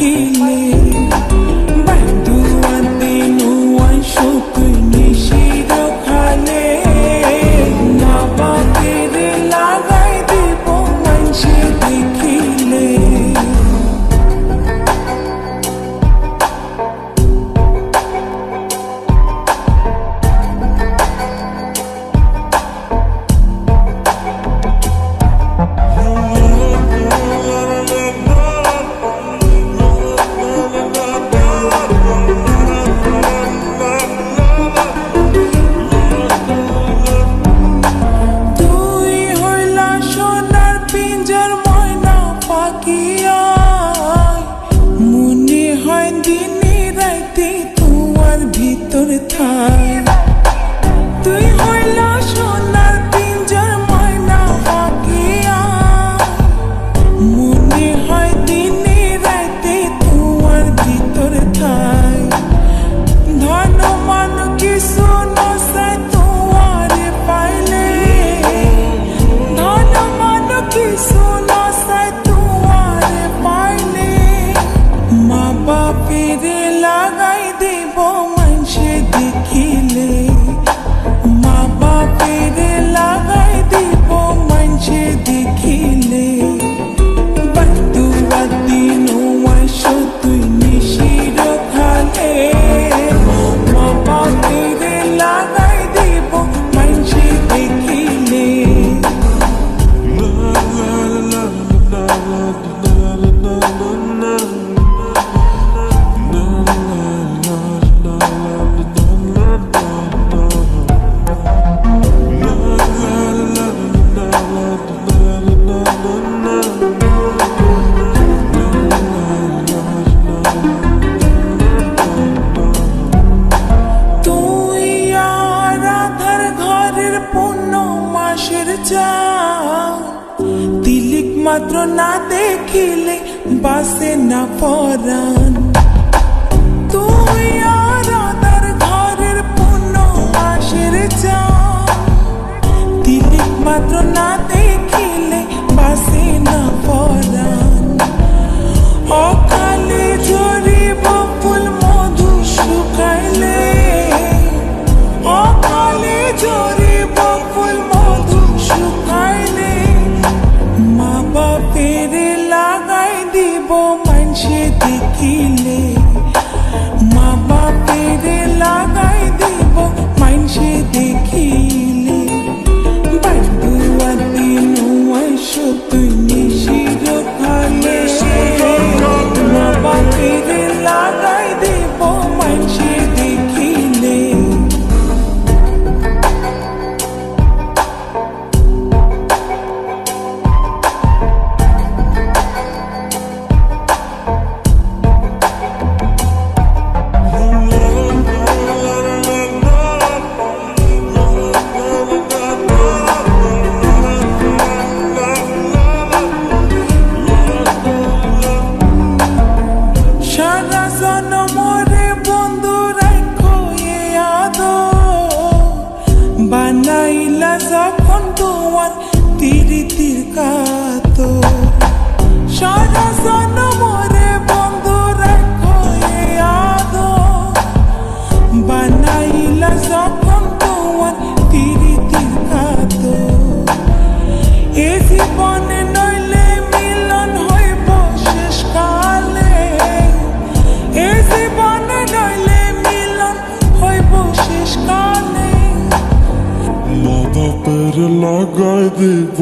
দেখিলে বান্দুয়াতে নুয়াই শুকুই নিশির খালে না বাতের লাগাই দিব মানসে দেখিলে মনে হয় দিনে রাইতে তোমার ভিতর থাই তুই হইলা সোনার পিঞ্জর ময়না পাখিয়া মনে হয় দিনে রাইতে তোমার ভিতর থাই ধন মান কিছু নসাই তোমারে পাইলে ধন মান কিছু নসাই তোমারে পাইলে মা বাপের লাগাই দেব মানসে দেখিলে মা বাপের লাগাই দেব মানসে দেখিলে বান্দুয়াতি নুয়াই শুকুই নিশির খালে মা বাপের লাগাই দেব মানসে দেখিলে তিলিক মাত্র না দেখিলে বাসে না পরাণ তুই আর আদার ঘরের পূর্ণ মাসের চাঁদ তিলিক মাত্র না দেখিলে বাসে না পরাণ অকালে ঝরিব ফুল মধু শুকাইলে অকালে ঝরিব ফুল মধু শুকাইলে মা বাপের লাগাই দিব মানসে দেখিলে মা বাপের লাগাই দিব মানসে দেখিলে বান্দুয়াতে নুয়াই শুকুই নিশির খালে মা বাপের লাগাই দিব মানসে দেখিলে বানাইলা যখন তোমার তিরিতির কাতো সারা জনমরে বন্ধু রাখো আদো বানাইলা যখন তোমার তিরিতির কাতো এ জীবনে নইলে মিলন হইব শেষ কালে এ জীবনে নইলে মিলন হইব শেষ কালে মা বাপের লাগাই দিব